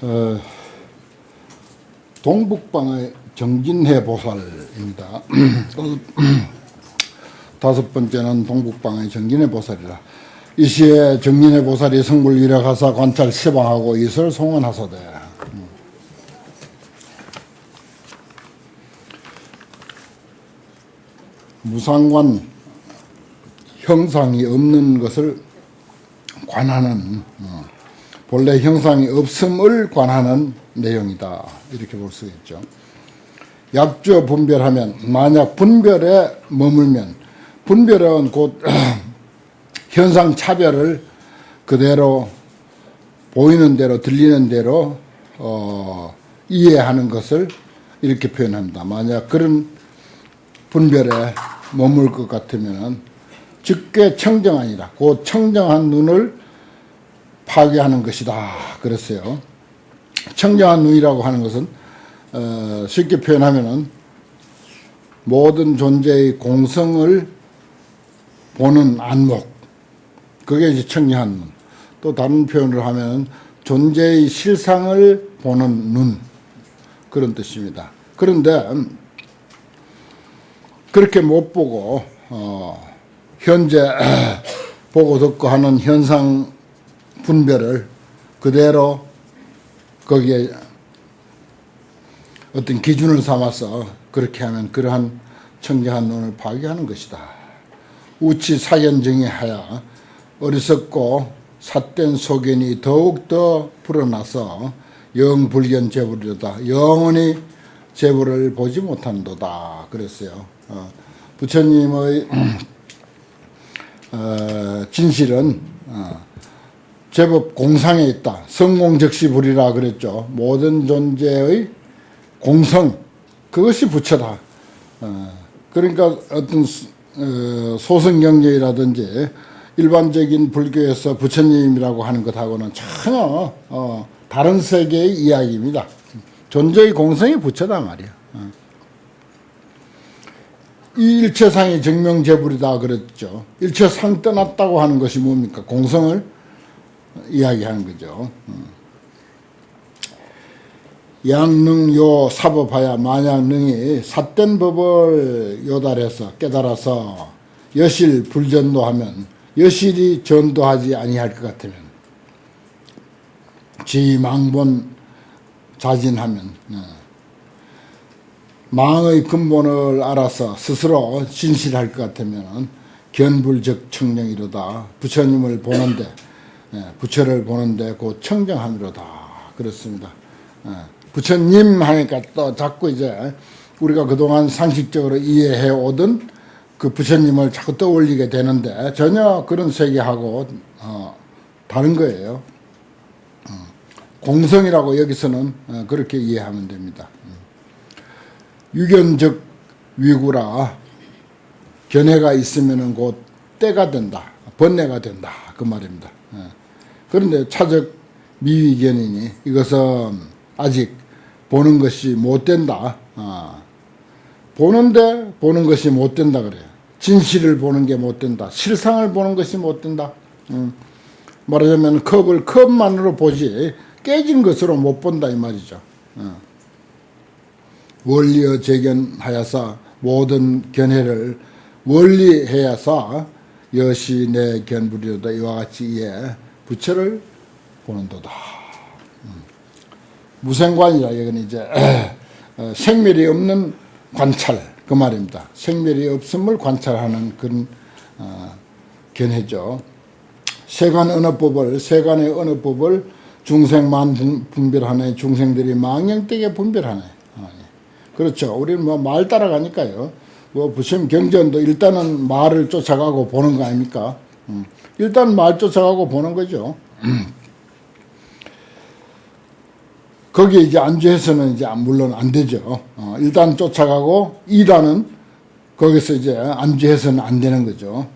어, 동북방의 정진해 보살입니다. 다섯 번째는 동북방의 정진해 보살이라. 이 시에 정진해 보살이 성불 위력하사 관찰 세방하고 이설 송원하사대. 무상관 형상이 없는 것을 관하는, 본래 형상이 없음을 관하는 내용이다, 이렇게 볼 수 있죠. 약주어 분별하면, 만약 분별에 머물면, 분별은 곧 현상 차별을 그대로 보이는 대로 들리는 대로 이해하는 것을 이렇게 표현합니다. 만약 그런 분별에 머물 것 같으면 즉게 청정하니라. 곧 청정한 눈을 파괴하는 것이다, 그랬어요. 청정한 눈이라고 하는 것은 쉽게 표현하면은 모든 존재의 공성을 보는 안목, 그게 이제 청정한 눈. 또 다른 표현을 하면 존재의 실상을 보는 눈, 그런 뜻입니다. 그런데 그렇게 못 보고 현재 보고 듣고 하는 현상 분별을 그대로 거기에 어떤 기준을 삼아서 그렇게 하면 그러한 청정한 눈을 파괴하는 것이다. 우치 사견정에 하여 어리석고 삿된 소견이 더욱더 불어나서 영불견 재불이로다. 영원히 재불을 보지 못한도다, 그랬어요. 부처님의 진실은 제법 공상에 있다. 성공적시불이라 그랬죠. 모든 존재의 공성, 그것이 부처다. 그러니까 어떤 소승경제라든지 일반적인 불교에서 부처님이라고 하는 것하고는 전혀 다른 세계의 이야기입니다. 존재의 공성이 부처다 말이야. 이 일체상이 정명재불이다 그랬죠. 일체상 떠났다고 하는 것이 뭡니까? 공성을 이야기하는 거죠. 양능요 사법하야, 만약 능이 삿된 법을 요달해서 깨달아서 여실 불전도하면, 여실이 전도하지 아니할 것 같으면, 지망본 자진하면, 망의 근본을 알아서 스스로 진실할 것 같으면 견불적 청정이로다. 부처님을 보는데, 부처를 보는데 곧 청정함이로다, 그렇습니다. 부처님 하니까 또 자꾸 이제 우리가 그동안 상식적으로 이해해 오던 그 부처님을 자꾸 떠올리게 되는데 전혀 그런 세계하고 다른 거예요. 공성이라고 여기서는 그렇게 이해하면 됩니다. 유견적 위구라, 견해가 있으면 곧 때가 된다, 번뇌가 된다, 그 말입니다. 그런데 차적 미위견이니 이것은 아직 보는 것이 못 된다. 보는데 보는 것이 못 된다 그래요. 진실을 보는 게 못 된다. 실상을 보는 것이 못 된다. 말하자면 컵을 컵만으로 보지 깨진 것으로 못 본다, 이 말이죠. 원리어 재견하여서 모든 견해를 원리해야사 여시 내 견불이로다. 이와 같이 이에 부처를 보는도다. 무생관이라, 이건 이제 생멸이 없는 관찰, 그 말입니다. 생멸이 없음을 관찰하는 그런 견해죠. 세간의 언어법을 중생만 분별하네. 중생들이 망령되게 분별하네. 그렇죠. 우리는 뭐 말 따라가니까요. 뭐 부처님 경전도 일단은 말을 쫓아가고 보는 거 아닙니까? 일단 말 쫓아가고 보는 거죠. 거기에 이제 안주해서는 이제 물론 안 되죠. 일단 쫓아가고 2단은 거기서 이제 안주해서는 안 되는 거죠.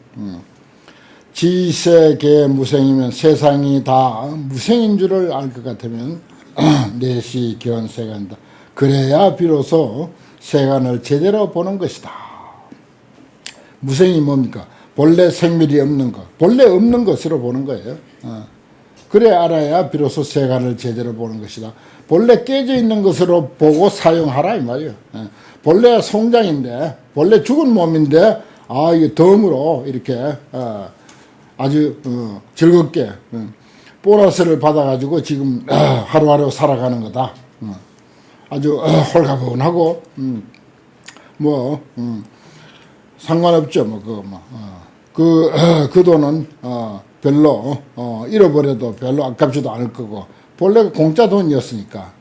지세계 무생이면 세상이 다 무생인 줄을 알 것 같으면 내시 견세간다. 그래야 비로소 세간을 제대로 보는 것이다. 무생이 뭡니까? 본래 생멸이 없는 것, 본래 없는 것으로 보는 거예요. 그래 알아야 비로소 세간을 제대로 보는 것이다. 본래 깨져 있는 것으로 보고 사용하라 이 말이에요. 본래 송장인데, 본래 죽은 몸인데, 이게 덤으로 이렇게 아주 즐겁게 보너스를 받아가지고 지금 하루하루 살아가는 거다. 아주 홀가분하고 상관없죠. 그 돈은 별로 잃어버려도 별로 아깝지도 않을 거고, 본래 공짜 돈이었으니까.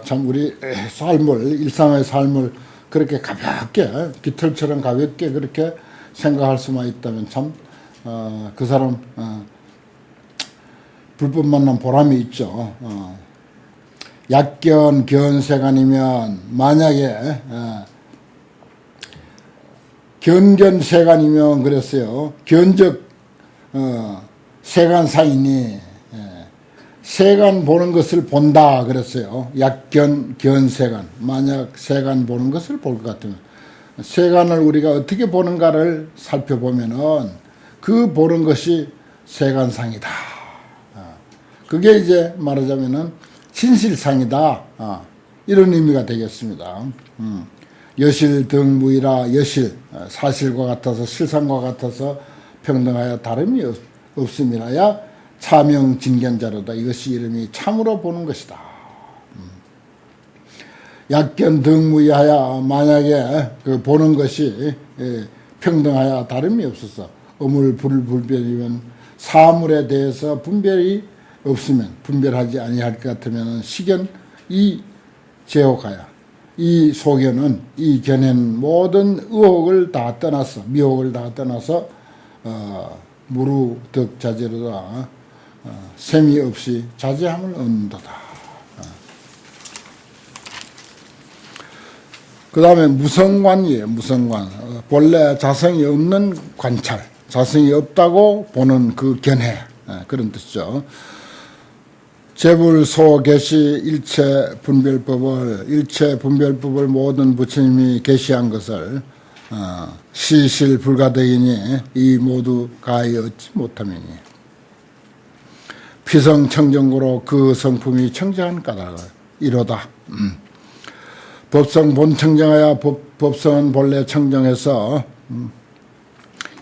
참 우리 삶을, 일상의 삶을 그렇게 가볍게, 깃털처럼 가볍게 그렇게 생각할 수만 있다면 참 그 사람 불법 만난 보람이 있죠. 약견 견세간이면, 만약에 견견세간이면 그랬어요. 견적 세간사이니 세간 보는 것을 본다 그랬어요. 약견 견세간. 만약 세간 보는 것을 볼 것 같으면, 세간을 우리가 어떻게 보는가를 살펴보면은 그 보는 것이 세간상이다. 그게 이제 말하자면은 진실상이다. 이런 의미가 되겠습니다. 여실 등무이라, 여실 사실과 같아서 실상과 같아서 평등하여 다름이 없음이라야 차명 진견자로다. 이것이 이름이 참으로 보는 것이다. 약견 등무이하여, 만약에 그 보는 것이 평등하여 다름이 없어서 어물 불분별이면, 사물에 대해서 분별이 없으면, 분별하지 아니할 것 같으면 식견 이 제옥하여, 이 소견은, 이 견해는 모든 의혹을 다 떠나서, 미혹을 다 떠나서 무루득 자제로다. 셈이 없이 자제함을 얻는도다. 그 다음에 무성관이에요. 무성관. 본래 자성이 없는 관찰, 자성이 없다고 보는 그 견해, 그런 뜻이죠. 재불소 계시 일체 분별법을 모든 부처님이 계시한 것을 시실 불가되이니 이 모두 가히 얻지 못함이니, 피성청정고로 그 성품이 청정한 까닭을 이로다. 법성 본청정하여, 법성은 본래 청정해서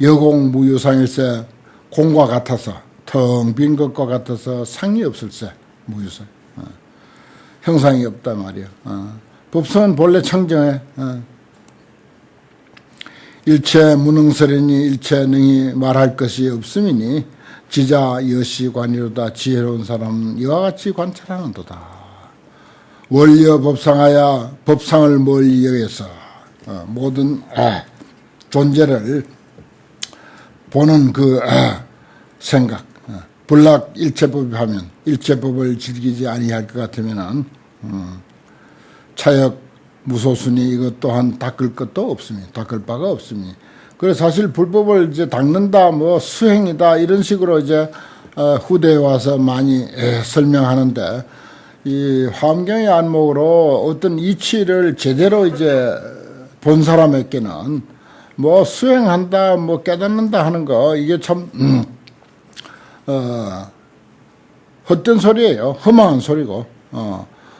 여공무유상일세, 공과 같아서, 텅 빈 것과 같아서 상이 없을세, 무유상. 형상이 없단 말이에요. 법성은 본래 청정해. 일체 무능설이니 일체 능히 말할 것이 없음이니 지자 여시관이로다. 지혜로운 사람은 이와 같이 관찰하는도다. 원려 법상하여, 법상을 멀리 여기서 모든 존재를 보는 그 생각, 불락 일체법이 하면, 일체법을 즐기지 아니할 것 같으면은 차역 무소순이 이것 또한 닦을 것도 없으니, 닦을 바가 없으니. 그래서 사실 불법을 이제 닦는다, 뭐 수행이다, 이런 식으로 이제 후대에 와서 많이 설명하는데, 이 화엄경의 안목으로 어떤 이치를 제대로 이제 본 사람에게는 뭐 수행한다, 뭐 깨닫는다 하는 거, 이게 참 헛된 소리예요. 험한 소리고.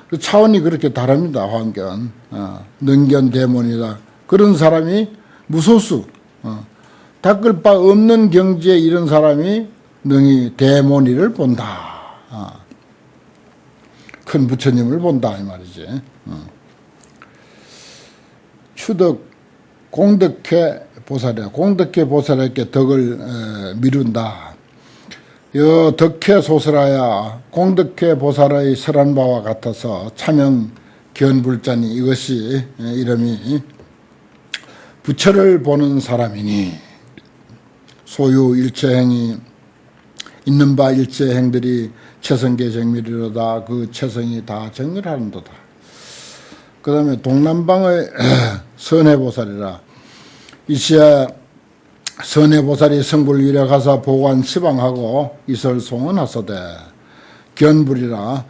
그 차원이 그렇게 다릅니다. 화엄경. 능견대문이다. 그런 사람이 무소수, 닦을 바 없는 경지에 이런 사람이 능히 대모니를 본다. 큰 부처님을 본다 이 말이지. 추덕 공덕해 보살이야. 공덕해 보살에게 덕을 미룬다. 여 덕해 소설하야 공덕해 보살의 설한 바와 같아서 차명 견불자니, 이것이 이름이 부처를 보는 사람이니, 소유 일체행이 있는 바 일체행들이 체성계 정밀이로다. 그 체성이 다 정밀하는도다. 그 다음에 동남방의 선해보살이라. 이시에 선해보살이 성불 위력하사 보관 시방하고 이설 송언하소되, 견불이라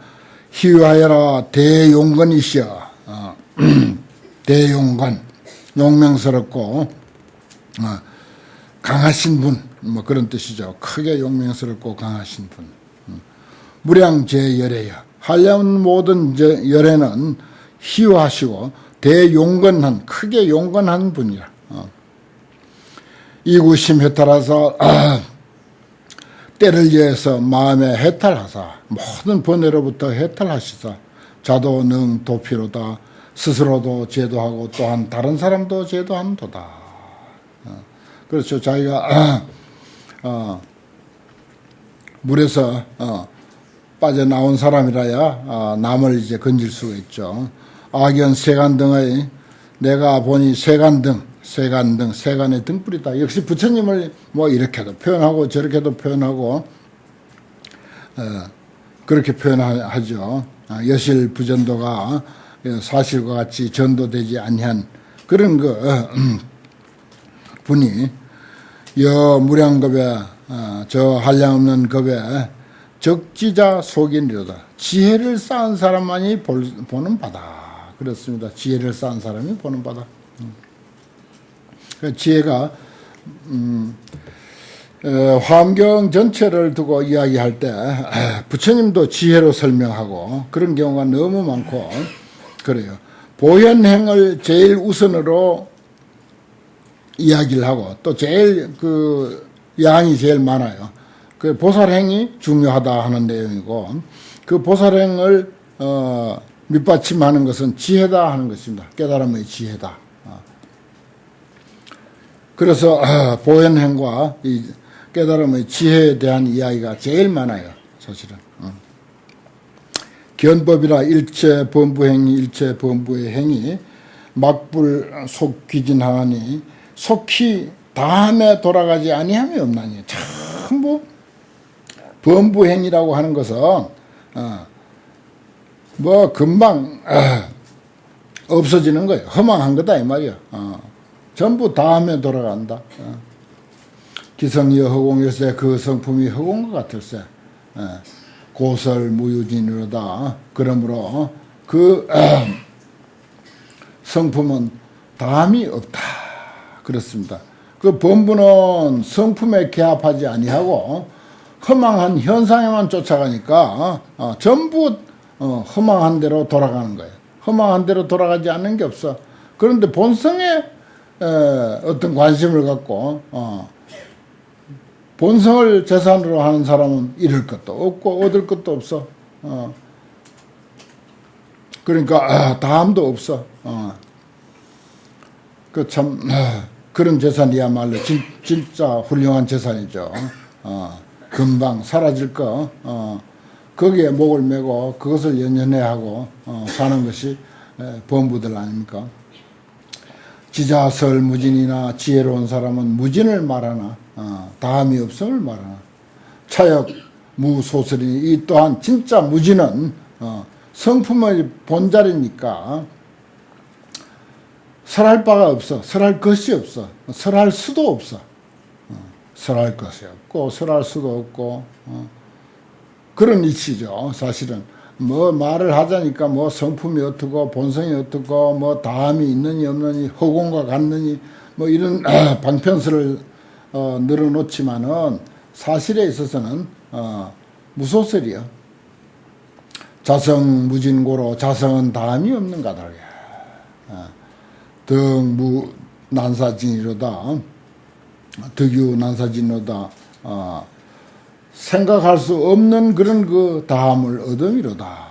희유하여라 대용건이시여. 대용건, 용맹스럽고 강하신 분, 뭐 그런 뜻이죠. 크게 용맹스럽고 강하신 분. 무량제열애여. 한량 모든 열애는 희화하시고 대용건한, 크게 용건한 분이라. 이구심에 따라서 때를 위해서 마음에 해탈하사 모든 번뇌로부터 해탈하시사 자도능 도피로다. 스스로도 제도하고 또한 다른 사람도 제도함도다. 그렇죠. 자기가 물에서 빠져나온 사람이라야 남을 이제 건질 수가 있죠. 악연 세간등의 내가 보니 세간의 등불이다. 역시 부처님을 뭐 이렇게도 표현하고 저렇게도 표현하고 그렇게 표현하죠. 여실 부전도가 사실과 같이 전도되지 아니한 그런 분이 여 무량겁에 저 한량없는 겁에 적지자 속인이로다. 지혜를 쌓은 사람만이 보는 바다. 그렇습니다. 지혜를 쌓은 사람이 보는 바다. 지혜가 화엄경 전체를 두고 이야기할 때 부처님도 지혜로 설명하고 그런 경우가 너무 많고 그래요. 보현행을 제일 우선으로 이야기를 하고 또 제일 양이 제일 많아요. 그 보살행이 중요하다 하는 내용이고 그 보살행을 밑받침하는 것은 지혜다 하는 것입니다. 깨달음의 지혜다. 그래서 보현행과 이 깨달음의 지혜에 대한 이야기가 제일 많아요. 사실은. 견법이라 일체 범부행이 일체 범부의 행이 막불 속귀진하니 속히 다음에 돌아가지 아니함이 없나니. 전부 범부행이라고 하는 것은 뭐 금방 없어지는 거예요. 허망한 거다 이 말이야. 전부 다음에 돌아간다. 기성이여 허공일세 그 성품이 허공과 같을세. 고설무유진이로다. 그러므로 그 성품은 다함이 없다. 그렇습니다. 그 범부는 성품에 개합하지 아니하고 허망한 현상에만 쫓아가니까 전부 허망한 대로 돌아가는 거예요. 허망한 대로 돌아가지 않는 게 없어. 그런데 본성에 어떤 관심을 갖고 본성을 재산으로 하는 사람은 잃을 것도 없고 얻을 것도 없어. 그러니까 다함도 없어. 그 참 그런 재산이야말로 진짜 훌륭한 재산이죠. 금방 사라질 거 거기에 목을 메고 그것을 연연해 하고 사는 것이 범부들 아닙니까? 지자설 무진이나 지혜로운 사람은 무진을 말하나 다함이 없음을 말하나 차역 무소설이니 이 또한 진짜 무진은 성품의 본자리니까 설할 바가 없어. 설할 것이 없어. 설할 수도 없어. 설할 것이 없고 설할 수도 없고 그런 이치죠. 사실은 뭐 말을 하자니까 뭐 성품이 어떻고 본성이 어떻고 뭐 다함이 있느니 없느니 허공과 같느니 뭐 이런 방편설을 늘어놓지만은 사실에 있어서는 무소설이요. 자성무진고로 자성은 다함이 없는 가다야. 덕무 난사진이로다. 덕유 난사진이로다. 생각할 수 없는 그런 그 다함을 얻음이로다.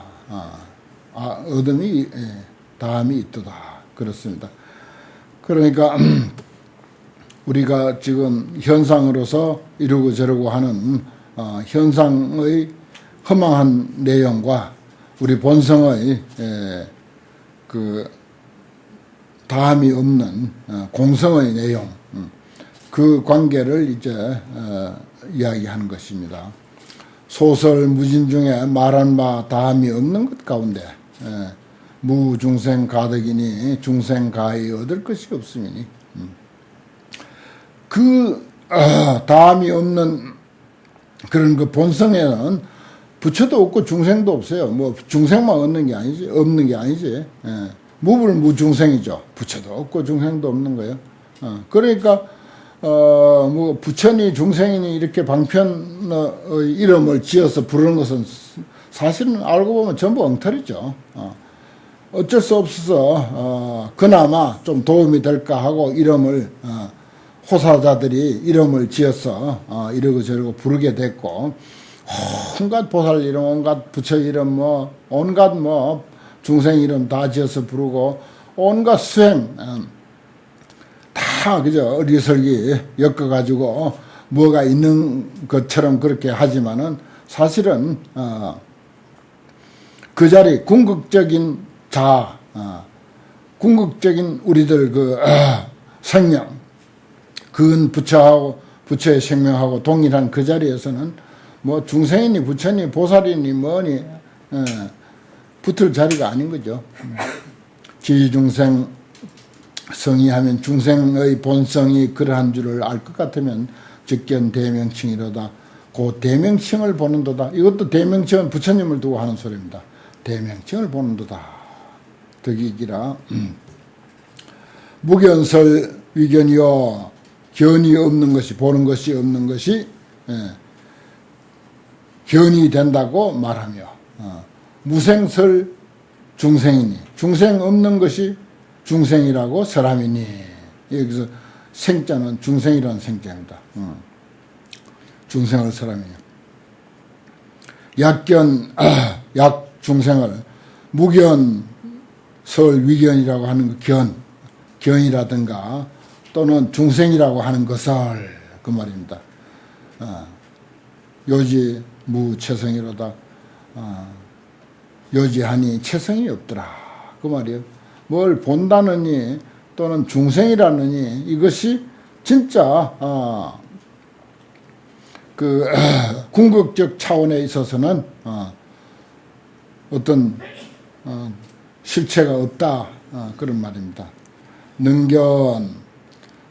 얻음이 다함이 있도다. 그렇습니다. 그러니까 우리가 지금 현상으로서 이러고 저러고 하는 현상의 허망한 내용과 우리 본성의 그 다함이 없는 공성의 내용 그 관계를 이제 이야기하는 것입니다. 소설 무진 중에 말한 바 다함이 없는 것 가운데 무중생 가득이니 중생 가히 얻을 것이 없음이니 그 다함이 없는 그런 그 본성에는 부처도 없고 중생도 없어요. 뭐 중생만 얻는 게 아니지 없는 게 아니지. 무불무중생이죠. 부처도 없고 중생도 없는 거예요. 그러니까 뭐 부처니 중생이니 이렇게 방편의 이름을 지어서 부르는 것은 사실은 알고 보면 전부 엉터리죠. 어쩔 수 없어서 그나마 좀 도움이 될까 하고 이름을 호사자들이 이름을 지어서 이러고 저러고 부르게 됐고, 온갖 보살 이름, 온갖 부처 이름, 뭐 온갖 뭐 중생 이름 다 지어서 부르고, 온갖 수행 다 그저 어리설기 엮어가지고 뭐가 있는 것처럼 그렇게 하지만은 사실은 그 자리 궁극적인 궁극적인 우리들 그 생명, 그은 부처하고 부처의 생명하고 동일한 그 자리에서는 뭐 중생이니 부처니 보살이니 뭐니 붙을 자리가 아닌 거죠. 지중생 성의하면 중생의 본성이 그러한 줄을 알 것 같으면 즉견 대명칭이로다. 그 대명칭을 보는도다. 이것도 대명칭은 부처님을 두고 하는 소리입니다. 대명칭을 보는도다. 덕이기라. 무견설 위견이요. 견이 없는 것이, 보는 것이 없는 것이 견이 된다고 말하며, 무생설 중생이니, 중생 없는 것이 중생이라고 설함이니. 여기서 생자는 중생이라는 생자입니다. 중생을 설함이니. 약 중생을 무견 설 위견이라고 하는 그 견이라든가 또는 중생이라고 하는 것을 그 말입니다. 요지 무체성이로다. 요지하니 체성이 없더라. 그 말이에요. 뭘 본다느니 또는 중생이라느니 이것이 진짜 그 궁극적 차원에 있어서는 어떤 실체가 없다. 그런 말입니다. 능견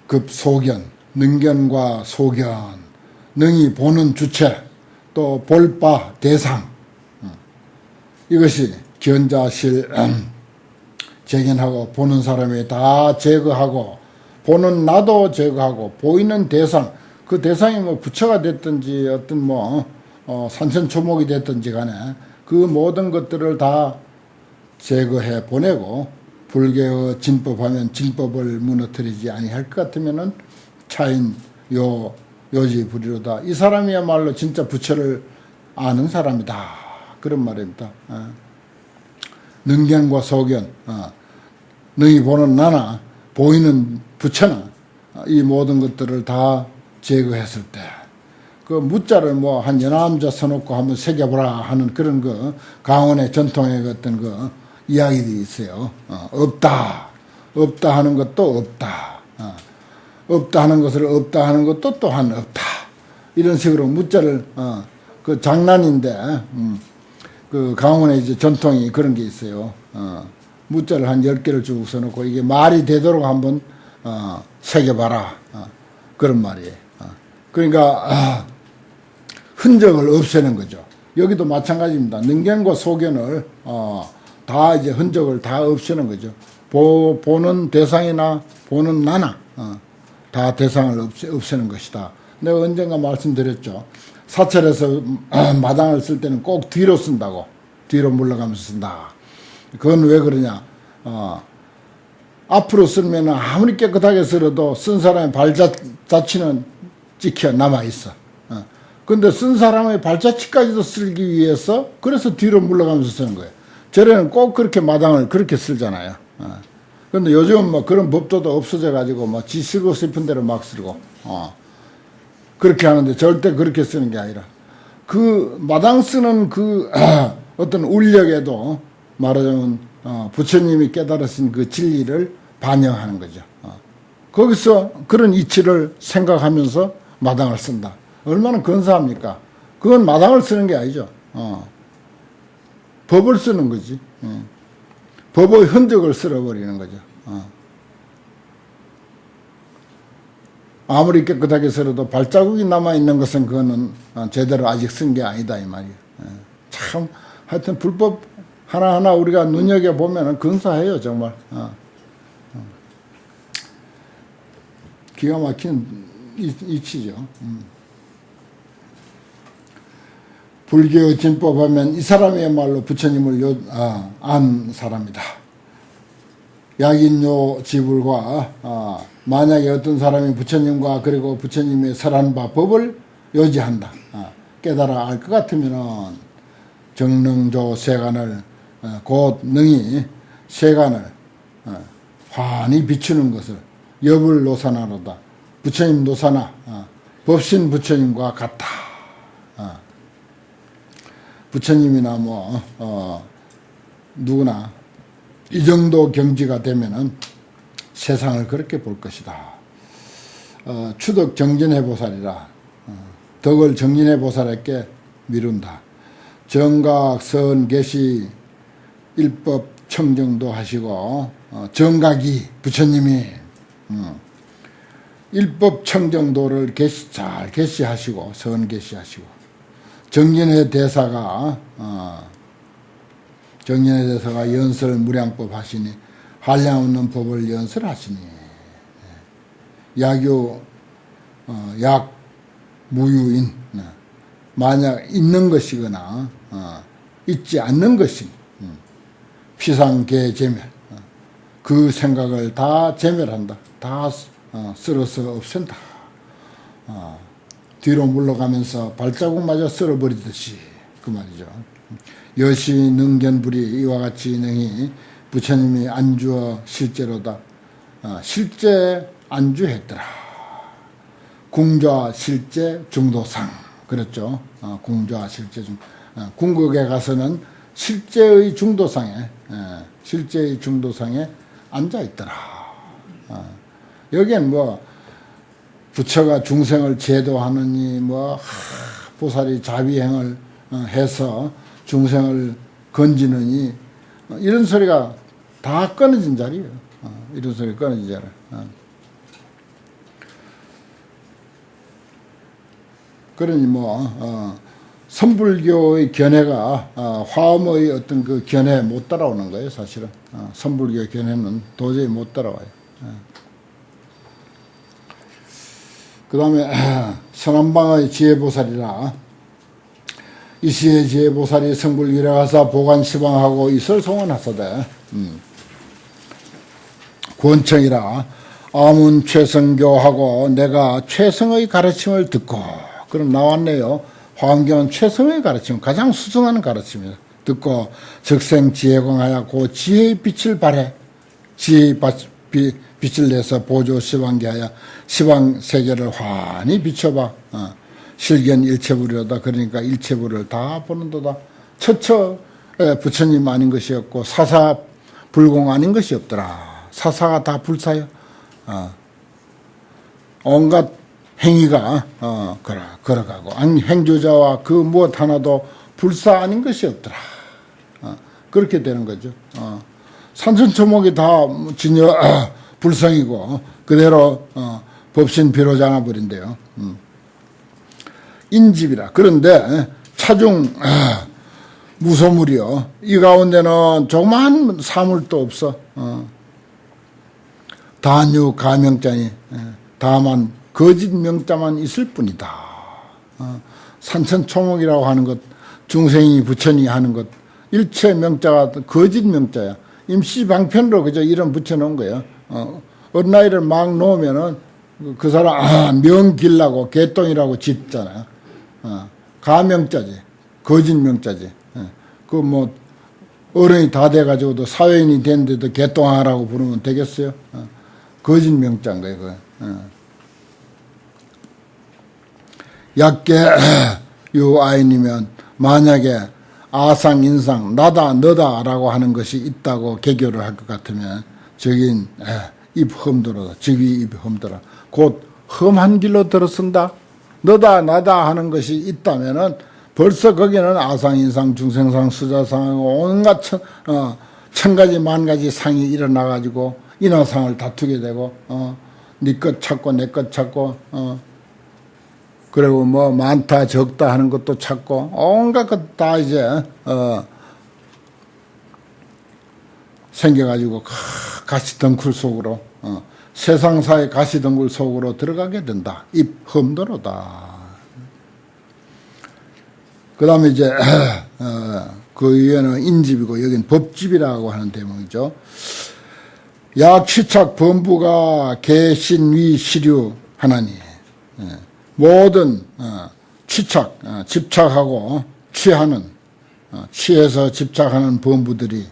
급 소견, 능견과 소견, 능이 보는 주체, 또 볼바 대상, 이것이 견자실 재견하고 보는 사람이 다 제거하고 보는 나도 제거하고 보이는 대상, 그 대상이 뭐 부처가 됐든지 어떤 뭐 산천초목이 됐든지 간에 그 모든 것들을 다 제거해 보내고 불교의 진법하면 진법을 무너뜨리지 아니할 것 같으면은 차인 요지불이로다. 이 사람이야말로 진짜 부처를 아는 사람이다. 그런 말입니다. 능견과 소견, 능히 보는 나나 보이는 부처나 이 모든 것들을 다 제거했을 때 그 무자를 뭐 한 연암자 써놓고 한번 새겨보라 하는 그런 그 강원의 전통의 어떤 그 이야기들이 있어요. 없다 하는 것도 없다. 없다 하는 것을 없다 하는 것도 또한 없다. 이런 식으로 무자를 그 장난인데 그 강원의 이제 전통이 그런 게 있어요. 무자를 한 10개를 쭉 써놓고 이게 말이 되도록 한번 새겨봐라. 그런 말이에요. 그러니까 흔적을 없애는 거죠. 여기도 마찬가지입니다. 능견과 소견을 다 이제 흔적을 다 없애는 거죠. 보는 대상이나 보는 나나 다 대상을 없애는 것이다. 내가 언젠가 말씀드렸죠. 사찰에서 마당을 쓸 때는 꼭 뒤로 쓴다고. 뒤로 물러가면서 쓴다. 그건 왜 그러냐. 앞으로 쓰면 아무리 깨끗하게 쓸어도 쓴 사람의 발자취는 찍혀 남아있어. 근데 쓴 사람의 발자취까지도 쓸기 위해서 그래서 뒤로 물러가면서 쓰는 거예요. 전에는 꼭 그렇게 마당을 그렇게 쓸잖아요. 근데 요즘은 뭐 그런 법도도 없어져 가지고 뭐 지 쓰고 싶은 대로 막 쓰고 그렇게 하는데 절대 그렇게 쓰는 게 아니라 그 마당 쓰는 그 어떤 울력에도 말하자면 부처님이 깨달으신 그 진리를 반영하는 거죠. 거기서 그런 이치를 생각하면서 마당을 쓴다. 얼마나 근사합니까? 그건 마당을 쓰는 게 아니죠. 법을 쓰는 거지. 법의 흔적을 쓸어버리는 거죠. 아무리 깨끗하게 쓸어도 발자국이 남아있는 것은 그거는 제대로 아직 쓴 게 아니다 이 말이에요. 참 하여튼 불법 하나하나 우리가 눈여겨보면 근사해요 정말. 기가 막힌 이치죠. 불교 진법하면 이 사람이야말로 부처님을 안 사람이다. 약인요 지불과 만약에 어떤 사람이 부처님과 그리고 부처님의 설한 바 법을 요지한다. 깨달아 알 것 같으면은 정능조 세간을 곧 능히 세간을 환히 비추는 것을 여불 노사나로다. 부처님 노사나 법신 부처님과 같다. 부처님이나 누구나 이 정도 경지가 되면은 세상을 그렇게 볼 것이다. 추덕 정진해 보살이라 덕을 정진해 보살에게 미룬다. 정각 선 계시 일법 청정도 하시고 정각이 부처님이 일법 청정도를 잘 계시하시고 선 계시하시고 정진의 대사가 연설 무량법 하시니 한량 없는 법을 연설하시니 약유 약 무유인 만약 있는 것이거나 있지 않는 것인 피상계 제멸 그 생각을 다 제멸한다. 다 쓸어서 없앤다. 뒤로 물러가면서 발자국마저 쓸어버리듯이 그 말이죠. 여시 능견불이 이와 같이 능히 부처님이 안주어 실제로다. 실제 안주했더라. 궁좌 실제 중도상 그랬죠. 궁좌 실제 중 궁극에 가서는 실제의 중도상에 앉아 있더라. 여기엔 부처가 중생을 제도하느니 보살이 자비행을 해서 중생을 건지느니 이런 소리가 다 끊어진 자리예요. 이런 소리 끊어진 자리. 그러니 선불교의 견해가 화엄의 어떤 그 견해에 못 따라오는 거예요, 사실은. 선불교의 견해는 도저히 못 따라와요. 그 다음에 선암방의 지혜보살이라 이시의 지혜보살이 성불기에 가서 보관시방하고 이설 송원하사대 권청이라 아문 최성교하고 내가 최성의 가르침을 듣고 그럼 나왔네요. 화엄경은 최성의 가르침 가장 수승하는 가르침이에요. 듣고 적생 지혜광하여 그 지혜의 빛을 발해 지혜의 빛을 내서 보조 시방기하여 시방세계를 환히 비춰봐. 실견 일체불이로다. 그러니까 일체불을 다 보는도다. 처처 부처님 아닌 것이 없고 사사 불공 아닌 것이 없더라. 사사가 다 불사요. 온갖 행위가 걸어가고 행조자와 그 무엇 하나도 불사 아닌 것이 없더라. 그렇게 되는 거죠. 산천초목이 다 진여 불성이고 그대로 법신 비로자나 버린대요. 인집이라. 그런데 차중 무소물이요. 이 가운데는 조그만 사물도 없어. 단유 가명자니 다만 거짓 명자만 있을 뿐이다. 산천초목이라고 하는 것, 중생이 부처니 하는 것, 일체 명자가 거짓 명자야. 임시방편으로 그저 이름 붙여놓은 거야. 어느 나이를 막 놓으면은 그 사람 명 길라고 개똥이라고 짓잖아요. 가명자지, 거짓 명자지. 어른이 다 돼가지고도 사회인이 됐는데도 개똥하라고 부르면 되겠어요? 거짓 명자인 거예요, 그거. 약계 유아인이면 만약에 아상, 인상, 나다, 너다라고 하는 것이 있다고 개교를 할 것 같으면 저긴 입 험들어다. 즉위 입 험들어. 곧 험한 길로 들어선다. 너다, 나다 하는 것이 있다면은 벌써 거기는 아상, 인상, 중생상, 수자상 온갖 천 가지 만 가지 상이 일어나가지고 인화상을 다투게 되고 네 것 찾고 내 것 찾고 그리고 많다 적다 하는 것도 찾고 온갖 것 다 이제 생겨가지고 같이 덩쿨 속으로 세상사의 가시덩굴 속으로 들어가게 된다. 입 험도로다. 그 다음에 이제 그 위에는 인집이고 여긴 법집이라고 하는 대목이죠. 약취착 범부가 개신위 시류 하나니 모든 취착 집착하고 취하는 취해서 집착하는 범부들이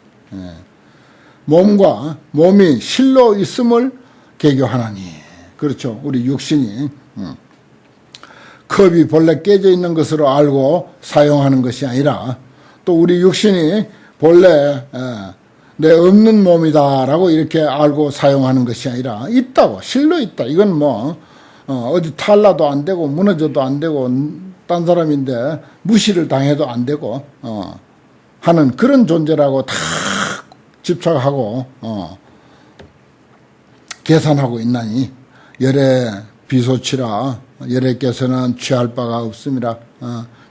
몸이 실로 있음을 개교하나니. 그렇죠. 우리 육신이 컵이 본래 깨져 있는 것으로 알고 사용하는 것이 아니라 또 우리 육신이 본래 내 없는 몸이다라고 이렇게 알고 사용하는 것이 아니라 있다고, 실로 있다. 이건 뭐 어디 탈라도 안 되고 무너져도 안 되고 딴 사람인데 무시를 당해도 안 되고 하는 그런 존재라고 다 집착하고 계산하고 있나니 열애 비소치라 열애께서는 취할 바가 없음이라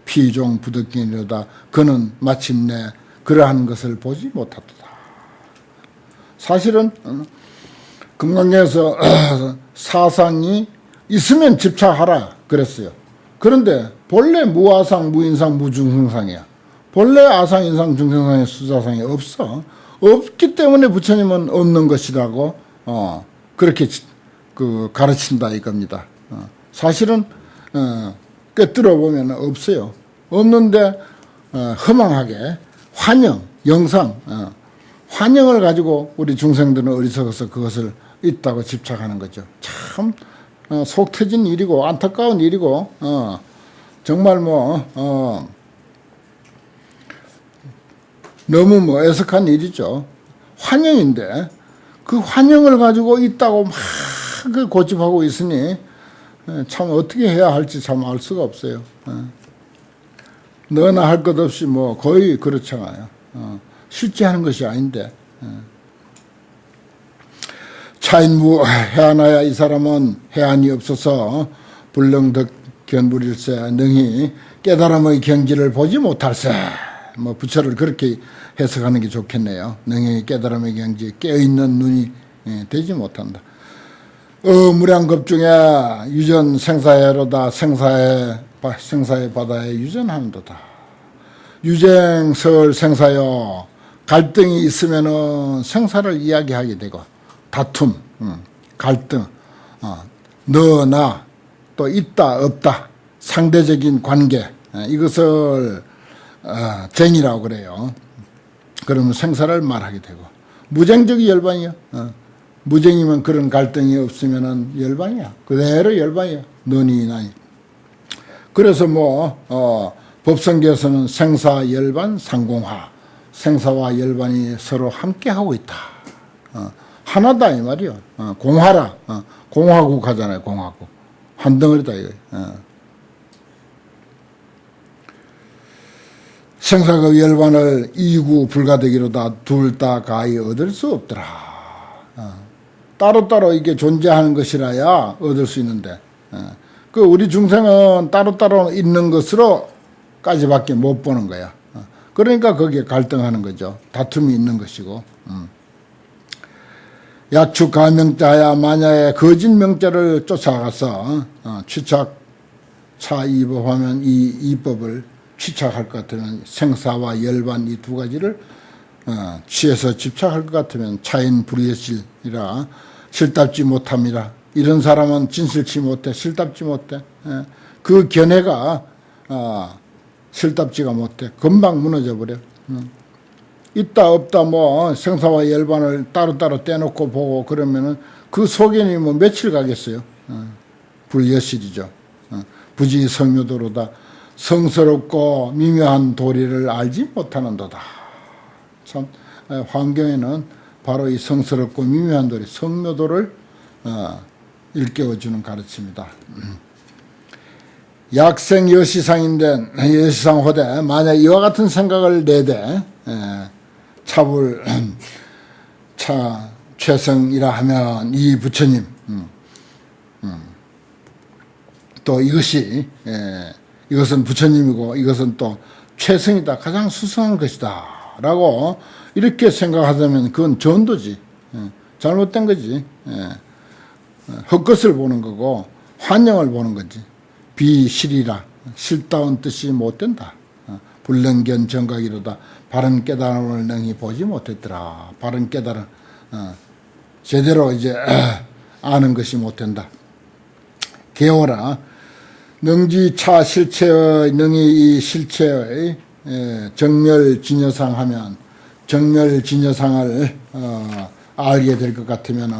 피종 부득이로다. 그는 마침내 그러한 것을 보지 못하도다. 사실은 금강경에서 사상이 있으면 집착하라 그랬어요. 그런데 본래 무아상 무인상 무중생상이야. 본래 아상 인상 중생상의 수자상이 없어. 없기 때문에 부처님은 없는 것이라고 그렇게 가르친다 이겁니다. 사실은 꿰뚫어 보면 없어요. 없는데 허망하게 환영, 영상, 환영을 가지고 우리 중생들은 어리석어서 그것을 있다고 집착하는 거죠. 참 속 터진 일이고 안타까운 일이고 정말 너무 애석한 일이죠. 환영인데 그 환영을 가지고 있다고 막 고집하고 있으니 참 어떻게 해야 할지 참 알 수가 없어요. 너나 할 것 없이 거의 그렇잖아요. 실제 하는 것이 아닌데. 차인무 해안하야 이 사람은 해안이 없어서 불능득 견불일세 능히 깨달음의 경지를 보지 못할세. 부처를 그렇게 해석하는 게 좋겠네요. 능히 깨달음의 경지 깨어있는 눈이 되지 못한다. 무량겁 중에 유전 생사해로다. 생사의 바다에 유전하는도다. 유쟁설 생사요. 갈등이 있으면은 생사를 이야기하게 되고 다툼, 갈등, 너나 또 있다 없다 상대적인 관계 이것을 쟁이라고 그래요. 그러면 생사를 말하게 되고 무쟁적이 열반이야. 무쟁이면 그런 갈등이 없으면은 열반이야. 그대로 열반이야. 너니 나니. 그래서 법성계에서는 생사 열반 상공화, 생사와 열반이 서로 함께 하고 있다. 하나다 이 말이요. 공화라. 공화국 하잖아요. 공화국. 한 덩어리다 이거. 생사가 열반을 이구 불가되기로다. 둘 다 가히 얻을 수 없더라. 따로따로 이게 존재하는 것이라야 얻을 수 있는데 우리 중생은 따로따로 있는 것으로까지밖에 못 보는 거야. 그러니까 거기에 갈등하는 거죠. 다툼이 있는 것이고. 약축 가명자야 만약에 거짓 명자를 쫓아가서 취착 차 이법하면 이 이법을 취착할 것 같으면 생사와 열반 이 두 가지를 취해서 집착할 것 같으면 차인 불예실이라 실답지 못함이라. 이런 사람은 진실치 못해. 실답지 못해. 그 견해가 실답지가 못해. 금방 무너져 버려. 있다 없다 생사와 열반을 따로따로 떼놓고 보고 그러면은 그 속에는 며칠 가겠어요. 불여실이죠. 부지 성묘도로다. 성스럽고 미묘한 도리를 알지 못하는도다. 참 환경에는 바로 이 성스럽고 미묘한 도리, 성묘도를 일깨워주는 가르침이다. 약생 여시상인데 여시상 호대 만약 이와 같은 생각을 내되 차불 최성이라 하면 이 부처님 또 이것은 부처님이고 이것은 또 최성이다. 가장 수성한 것이다 라고 이렇게 생각하자면 그건 전도지. 잘못된 거지. 헛것을 보는 거고 환영을 보는 거지. 비실이라 실다운 뜻이 못된다. 불능견 정각이로다. 바른 깨달음을 능히 보지 못했더라. 바른 깨달음 제대로 이제 아는 것이 못된다. 개오라 능지차 실체의 능히 이 실체의 정멸진여상 하면 정멸진여상을 알게 될 것 같으면은